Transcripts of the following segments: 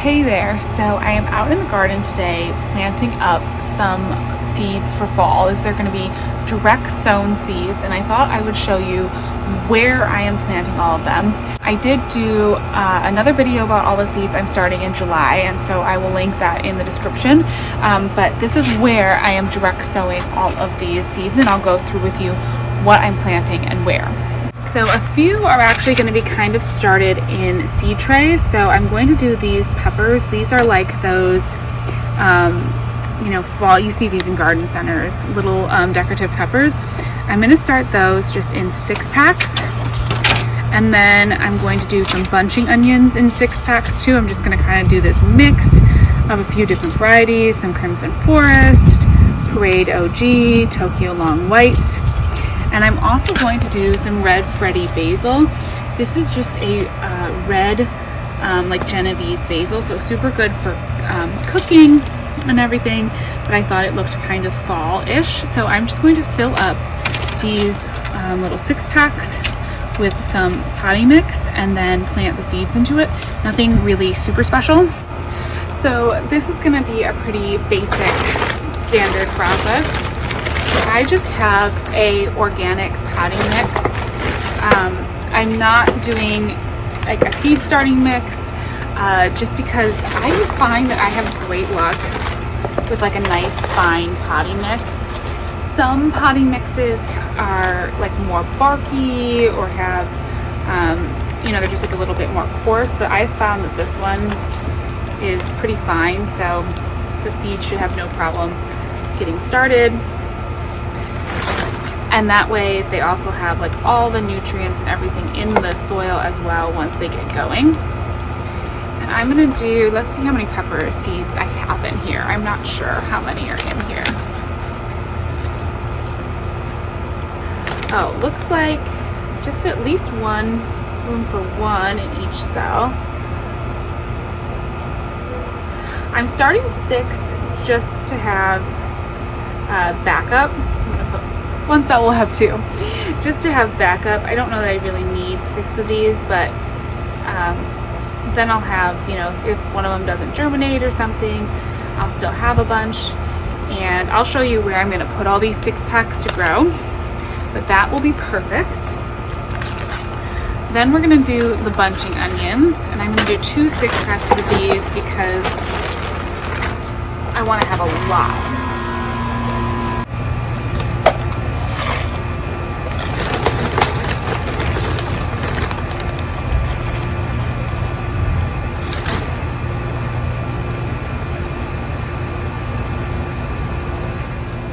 Hey there, so I am out in the garden today planting up some seeds for fall. They're going to be direct sown seeds, and I thought I would show you where I am planting all of them. I did do another video about all the seeds I'm starting in July, and so I will link that in the description. But this is where I am direct sowing all of these seeds, and I'll go through with you what I'm planting and where. So a few are actually going to be kind of started in seed trays. So I'm going to do these peppers. These are like those, fall, you see these in garden centers, little decorative peppers. I'm going to start those just in 6-packs. And then I'm going to do some bunching onions in 6-packs too. I'm just going to kind of do this mix of a few different varieties, some Crimson Forest, Parade OG, Tokyo Long White. And I'm also going to do some red Freddy basil. This is just a red, like Genovese basil, so super good for cooking and everything, but I thought it looked kind of fall-ish. So I'm just going to fill up these little 6-packs with some potting mix and then plant the seeds into it. Nothing really super special. So this is gonna be a pretty basic standard process. I just have a organic potting mix. I'm not doing like a seed starting mix just because I find that I have great luck with like a nice fine potting mix. Some potting mixes are like more barky or have, they're just like a little bit more coarse, but I found that this one is pretty fine, so the seeds should have no problem getting started. And that way they also have like all the nutrients and everything in the soil as well once they get going. And I'm gonna do, let's see how many pepper seeds I have in here. I'm not sure how many are in here. Oh, looks like just at least one room for one in each cell. I'm starting 6 just to have backup. One cell will have 2, just to have backup. I don't know that I really need 6 of these, but then I'll have, if one of them doesn't germinate or something, I'll still have a bunch. And I'll show you where I'm going to put all these 6-packs to grow, but that will be perfect. Then we're going to do the bunching onions, and I'm going to do 2 6-packs of these because I want to have a lot.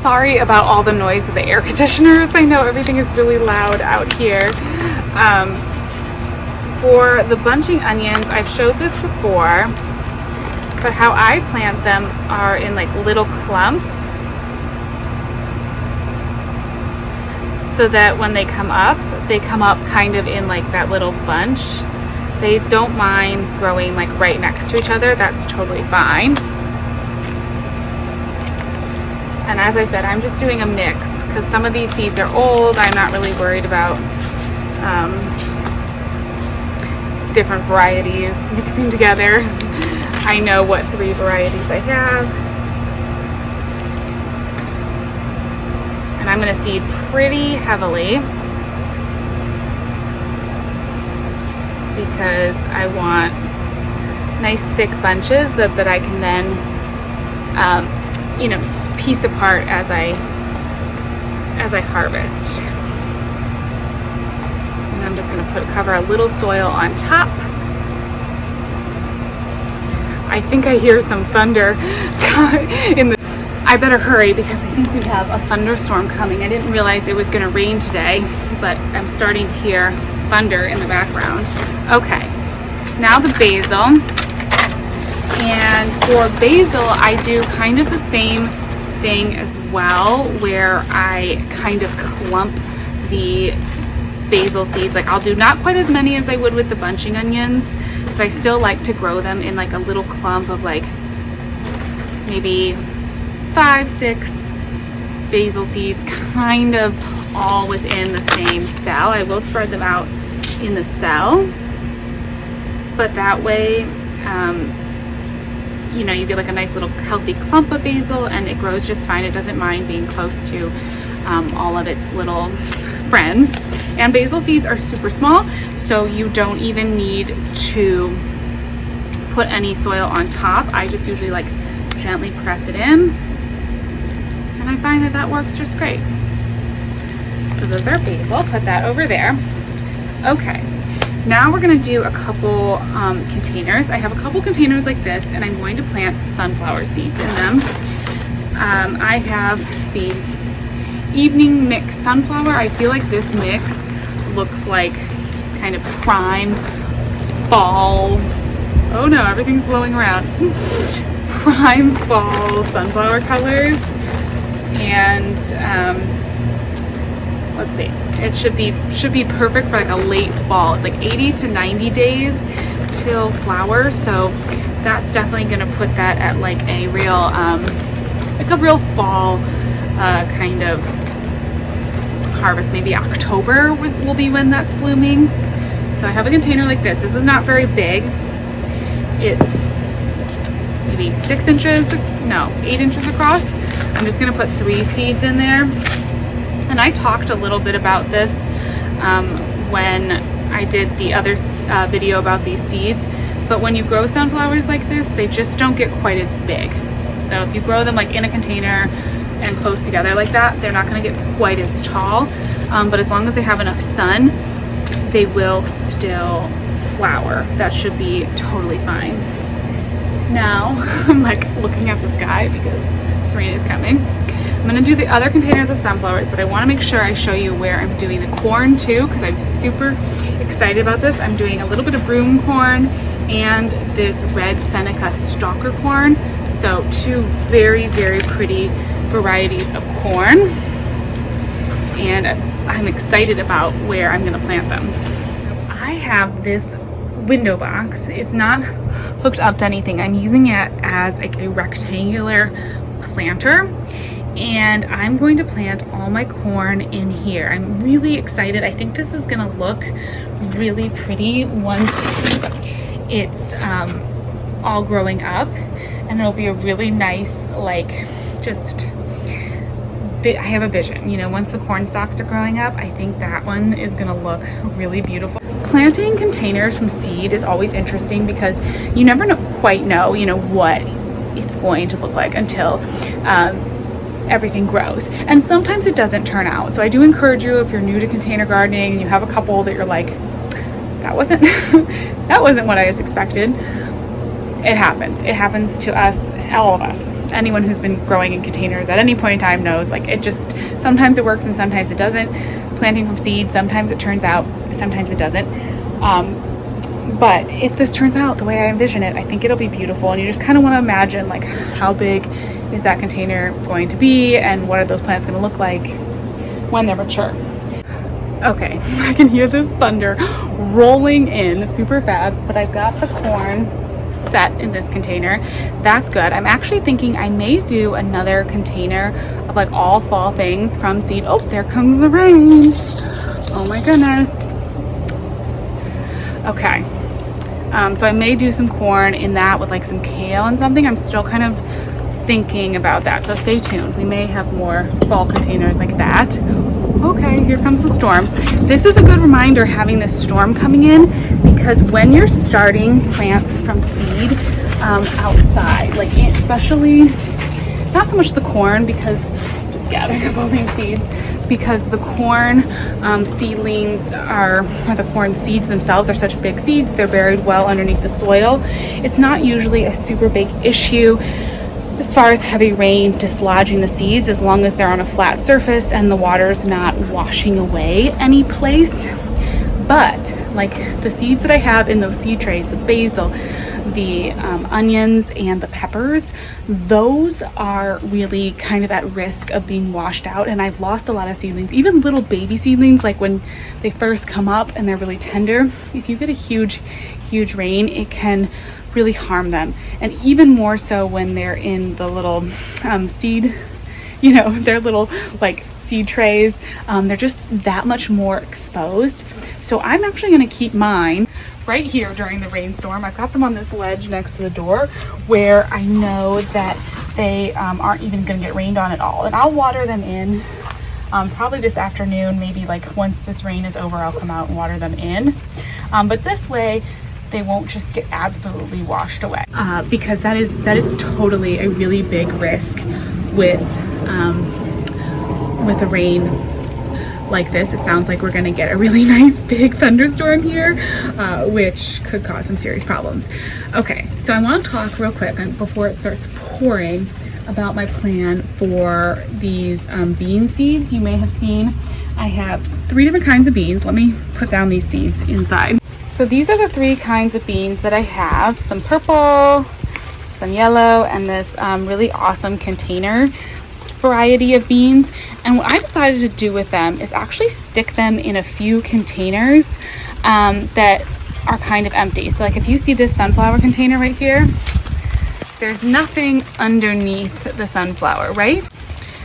Sorry about all the noise of the air conditioners. I know everything is really loud out here. For the bunching onions, I've showed this before, but how I plant them are in like little clumps, so that when they come up kind of in like that little bunch. They don't mind growing like right next to each other. That's totally fine. And as I said, I'm just doing a mix because some of these seeds are old. I'm not really worried about different varieties mixing together. I know what 3 varieties I have. And I'm going to seed pretty heavily because I want nice thick bunches that I can then, piece apart as I harvest. And I'm just going to cover a little soil on top. I think I hear some thunder I better hurry because I think we have a thunderstorm coming. I didn't realize it was going to rain today, but I'm starting to hear thunder in the background. Okay, now the basil. And for basil, I do kind of the same thing as well, where I kind of clump the basil seeds. Like I'll do not quite as many as I would with the bunching onions, but I still like to grow them in like a little clump of like maybe 5, 6 basil seeds, kind of all within the same cell. I will spread them out in the cell, but that way you know, you get like a nice little healthy clump of basil, and it grows just fine. It doesn't mind being close to all of its little friends. And basil seeds are super small, so you don't even need to put any soil on top. I just usually like gently press it in, and I find that that works just great. So those are basil, put that over there. Okay, now we're gonna do a couple containers. I have a couple containers like this, and I'm going to plant sunflower seeds in them. I have the evening mix sunflower. I feel like this mix looks like kind of prime fall. Oh no, everything's blowing around. Prime fall sunflower colors. And let's see, it should be perfect for like a late fall. It's like 80 to 90 days till flower, so that's definitely gonna put that at like a real fall kind of harvest. Maybe October will be when that's blooming. So I have a container like this. This is not very big. It's maybe 8 inches across. I'm just gonna put 3 seeds in there. And I talked a little bit about this when I did the other video about these seeds, but when you grow sunflowers like this, they just don't get quite as big. So if you grow them like in a container and close together like that, they're not gonna get quite as tall, but as long as they have enough sun, they will still flower. That should be totally fine. Now, I'm like looking at the sky because rain is coming. I'm gonna do the other container of the sunflowers, but I wanna make sure I show you where I'm doing the corn too, because I'm super excited about this. I'm doing a little bit of broom corn and this red Seneca stalker corn. So 2 very, very pretty varieties of corn. And I'm excited about where I'm gonna plant them. I have this window box. It's not hooked up to anything. I'm using it as like a rectangular planter, and I'm going to plant all my corn in here. I'm really excited. I think this is gonna look really pretty once it's all growing up, and it'll be a really nice, like, just, I have a vision, you know, once the corn stalks are growing up, I think that one is gonna look really beautiful. Planting containers from seed is always interesting because you never quite know, you know, what it's going to look like until everything grows. And sometimes it doesn't turn out. So I do encourage you, if you're new to container gardening and you have a couple that you're like, that wasn't that wasn't what I was expected. It happens. It happens to us, all of us. Anyone who's been growing in containers at any point in time knows, like, it just, sometimes it works and sometimes it doesn't. Planting from seed, sometimes it turns out, sometimes it doesn't. But if this turns out the way I envision it, I think it'll be beautiful. And you just kind of want to imagine, like, how big is that container going to be and what are those plants going to look like when they're mature. Okay, I can hear this thunder rolling in super fast, but I've got the corn set in this container. That's good. I'm actually thinking I may do another container of like all fall things from seed. Oh, there comes the rain. Oh my goodness. Okay. So I may do some corn in that with like some kale and something. I'm still kind of thinking about that. So stay tuned. We may have more fall containers like that. Okay, here comes the storm. This is a good reminder, having this storm coming in, because when you're starting plants from seed outside, like especially, not so much the corn, because I'm just gathering up all these seeds, because the corn seedlings or the corn seeds themselves are such big seeds, they're buried well underneath the soil. It's not usually a super big issue as far as heavy rain dislodging the seeds, as long as they're on a flat surface and the water's not washing away any place. But like the seeds that I have in those seed trays, the basil, the onions, and the peppers, those are really kind of at risk of being washed out. And I've lost a lot of seedlings, even little baby seedlings, like when they first come up and they're really tender. If you get a huge rain, it can really harm them. And even more so when they're in the little seed, you know, their little like seed trays. They're just that much more exposed. So I'm actually going to keep mine right here during the rainstorm. I've got them on this ledge next to the door where I know that they aren't even going to get rained on at all. And I'll water them in probably this afternoon, maybe like once this rain is over, I'll come out and water them in. But this way, they won't just get absolutely washed away because that is totally a really big risk with a rain like this. It sounds like we're going to get a really nice big thunderstorm here, which could cause some serious problems. Okay, so I want to talk real quick before it starts pouring about my plan for these bean seeds. You may have seen I have 3 different kinds of beans. Let me put down these seeds inside. So these are the 3 kinds of beans that I have. Some purple, some yellow, and this really awesome container variety of beans. And what I decided to do with them is actually stick them in a few containers that are kind of empty. So like if you see this sunflower container right here, there's nothing underneath the sunflower, right?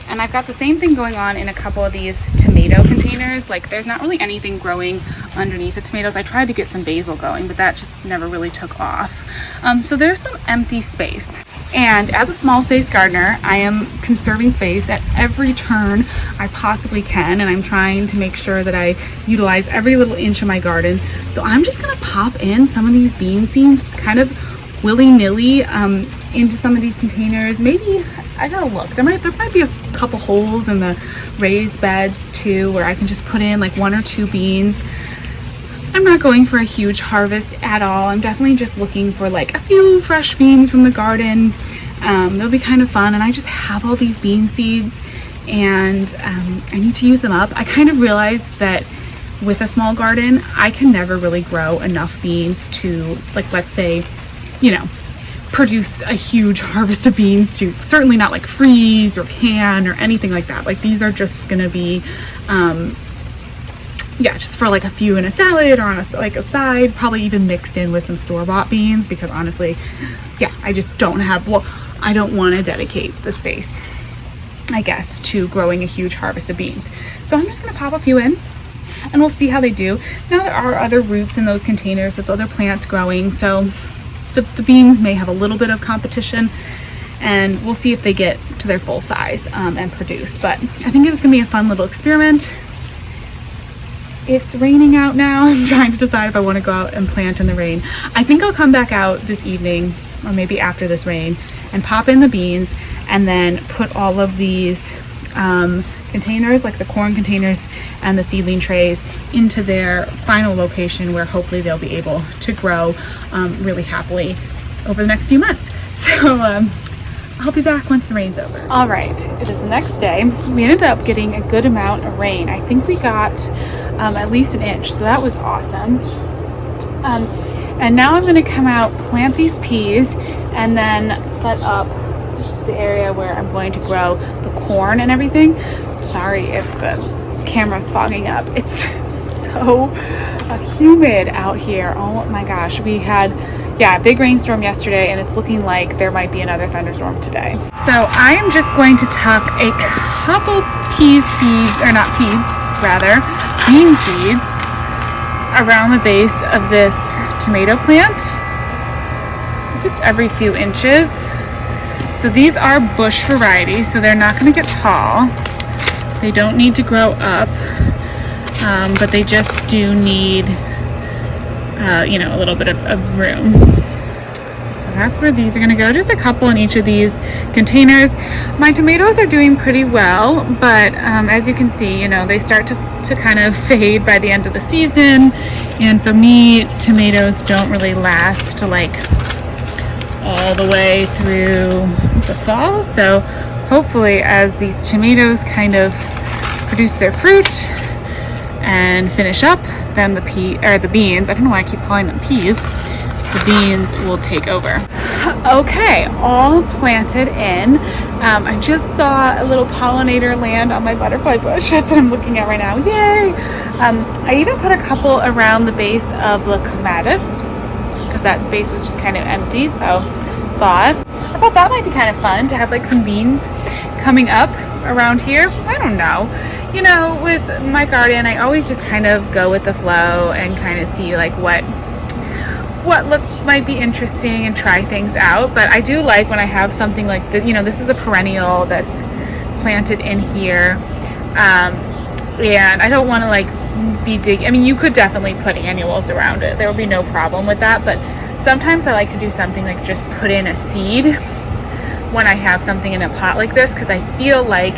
And I've got the same thing going on in a couple of these tomato containers. Like there's not really anything growing underneath the tomatoes. I tried to get some basil going, but that just never really took off. So there's some empty space. And as a small space gardener, I am conserving space at every turn I possibly can. And I'm trying to make sure that I utilize every little inch of my garden. So I'm just gonna pop in some of these bean seeds kind of willy-nilly into some of these containers. Maybe, I gotta look, there might be a couple holes in the raised beds too where I can just put in like 1 or 2 beans. I'm not going for a huge harvest at all. I'm definitely just looking for like a few fresh beans from the garden. They'll be kind of fun, and I just have all these bean seeds and I need to use them up. I kind of realized that with a small garden, I can never really grow enough beans to, like, let's say, you know, produce a huge harvest of beans to certainly not like freeze or can or anything like that. Like these are just gonna be yeah, just for like a few in a salad or on a side, probably even mixed in with some store-bought beans, because honestly, yeah, I just don't have, well, I don't want to dedicate the space, I guess, to growing a huge harvest of beans. So I'm just gonna pop a few in and we'll see how they do. Now there are other roots in those containers, there's other plants growing, so the beans may have a little bit of competition, and we'll see if they get to their full size and produce. But I think it's gonna be a fun little experiment. It's raining out now. I'm trying to decide if I want to go out and plant in the rain. I think I'll come back out this evening or maybe after this rain and pop in the beans and then put all of these containers, like the corn containers and the seedling trays, into their final location where hopefully they'll be able to grow really happily over the next few months. So I'll be back once the rain's over. All right, it is the next day. We ended up getting a good amount of rain. I think we got at least an inch, so that was awesome. And now I'm gonna come out, plant these peas, and then set up the area where I'm going to grow the corn and everything. Sorry if the camera's fogging up. It's so humid out here. Oh my gosh, we had a big rainstorm yesterday, and it's looking like there might be another thunderstorm today. So I am just going to tuck a couple bean seeds around the base of this tomato plant, just every few inches. So these are bush varieties, so they're not going to get tall. They don't need to grow up, but they just do need a little bit of room. So that's where these are going to go, just a couple in each of these containers. My tomatoes are doing pretty well, but as you can see, they start to kind of fade by the end of the season. And for me, tomatoes don't really last like all the way through the fall. So hopefully as these tomatoes kind of produce their fruit and finish up, then the beans, I don't know why I keep calling them peas, the beans will take over. Okay, all planted in. I just saw a little pollinator land on my butterfly bush. That's what I'm looking at right now. Yay! I even put a couple around the base of the clematis because that space was just kind of empty. So I thought that might be kind of fun to have like some beans coming up around here. I don't know. With my garden, I always just kind of go with the flow and kind of see like what what might be interesting and try things out. But I do like when I have something like this. You know, this is a perennial that's planted in here, and I don't want to like be digging. I mean, you could definitely put annuals around it, there will be no problem with that, but sometimes I like to do something like just put in a seed when I have something in a pot like this, because I feel like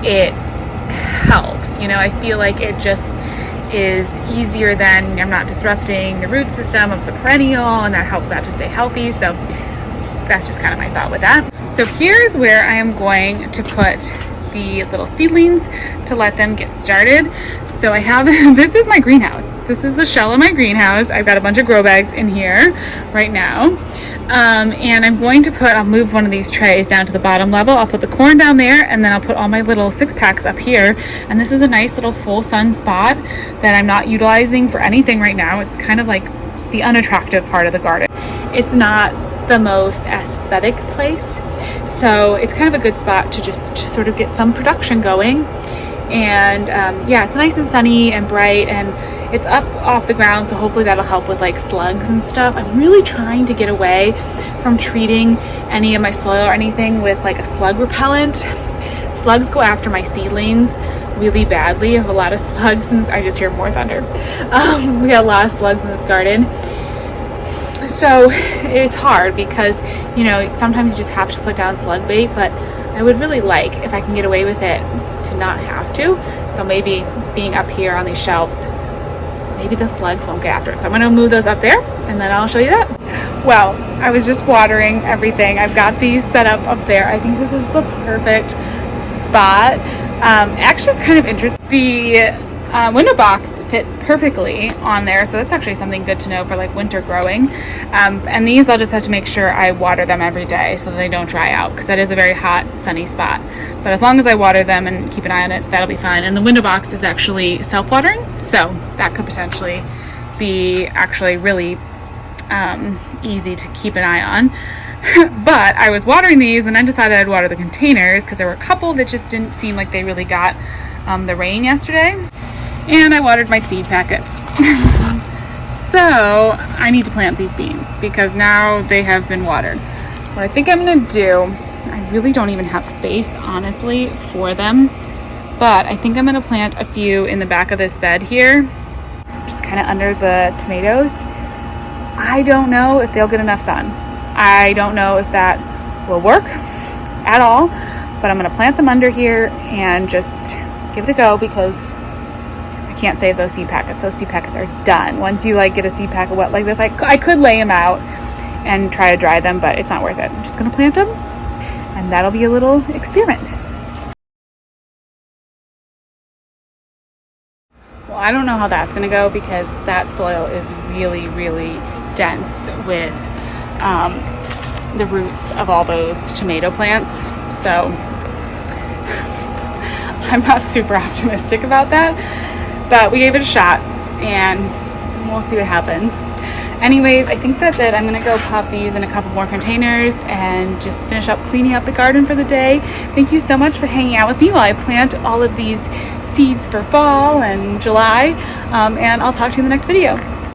it helps. You know, I feel like it just is easier, than I'm not disrupting the root system of the perennial, and that helps that to stay healthy. So that's just kind of my thought with that. So here's where I am going to put the little seedlings to let them get started. So I have, this is my greenhouse. This is the shell of my greenhouse. I've got a bunch of grow bags in here right now. And I'm going to I'll move one of these trays down to the bottom level. I'll put the corn down there, and then I'll put all my little 6-packs up here. And this is a nice little full sun spot that I'm not utilizing for anything right now. It's kind of like the unattractive part of the garden. It's not the most aesthetic place, so it's kind of a good spot to just sort of get some production going. And yeah, it's nice and sunny and bright, and it's up off the ground, so hopefully that'll help with like slugs and stuff. I'm really trying to get away from treating any of my soil or anything with like a slug repellent. Slugs go after my seedlings really badly. I have a lot of slugs, and I just hear more thunder. We got a lot of slugs in this garden. So it's hard because, you know, sometimes you just have to put down slug bait, but I would really like, if I can get away with it, to not have to. So maybe being up here on these shelves, maybe the slugs won't get after it. So I'm going to move those up there, and then I'll show you that. Well, I was just watering everything. I've got these set up there. I think this is the perfect spot. Actually, it's kind of interesting. The window box fits perfectly on there, so that's actually something good to know for like winter growing. And these, I'll just have to make sure I water them every day so that they don't dry out, because that is a very hot, sunny spot. But as long as I water them and keep an eye on it, that'll be fine. And the window box is actually self-watering, so that could potentially be actually really easy to keep an eye on. But I was watering these, and I decided I'd water the containers because there were a couple that just didn't seem like they really got the rain yesterday. And I watered my seed packets. So I need to plant these beans because now they have been watered. What I think I'm gonna do, I really don't even have space, honestly, for them, but I think I'm gonna plant a few in the back of this bed here, just kind of under the tomatoes. I don't know if they'll get enough sun. I don't know if that will work at all, but I'm gonna plant them under here and just give it a go, because I can't save those seed packets. Those seed packets are done. Once you like get a seed packet wet like this, I could lay them out and try to dry them, but it's not worth it. I'm just gonna plant them, and that'll be a little experiment. Well, I don't know how that's gonna go, because that soil is really, really dense with the roots of all those tomato plants. So I'm not super optimistic about that, but we gave it a shot and we'll see what happens. Anyways, I think that's it. I'm gonna go pop these in a couple more containers and just finish up cleaning up the garden for the day. Thank you so much for hanging out with me while I plant all of these seeds for fall and July, and I'll talk to you in the next video.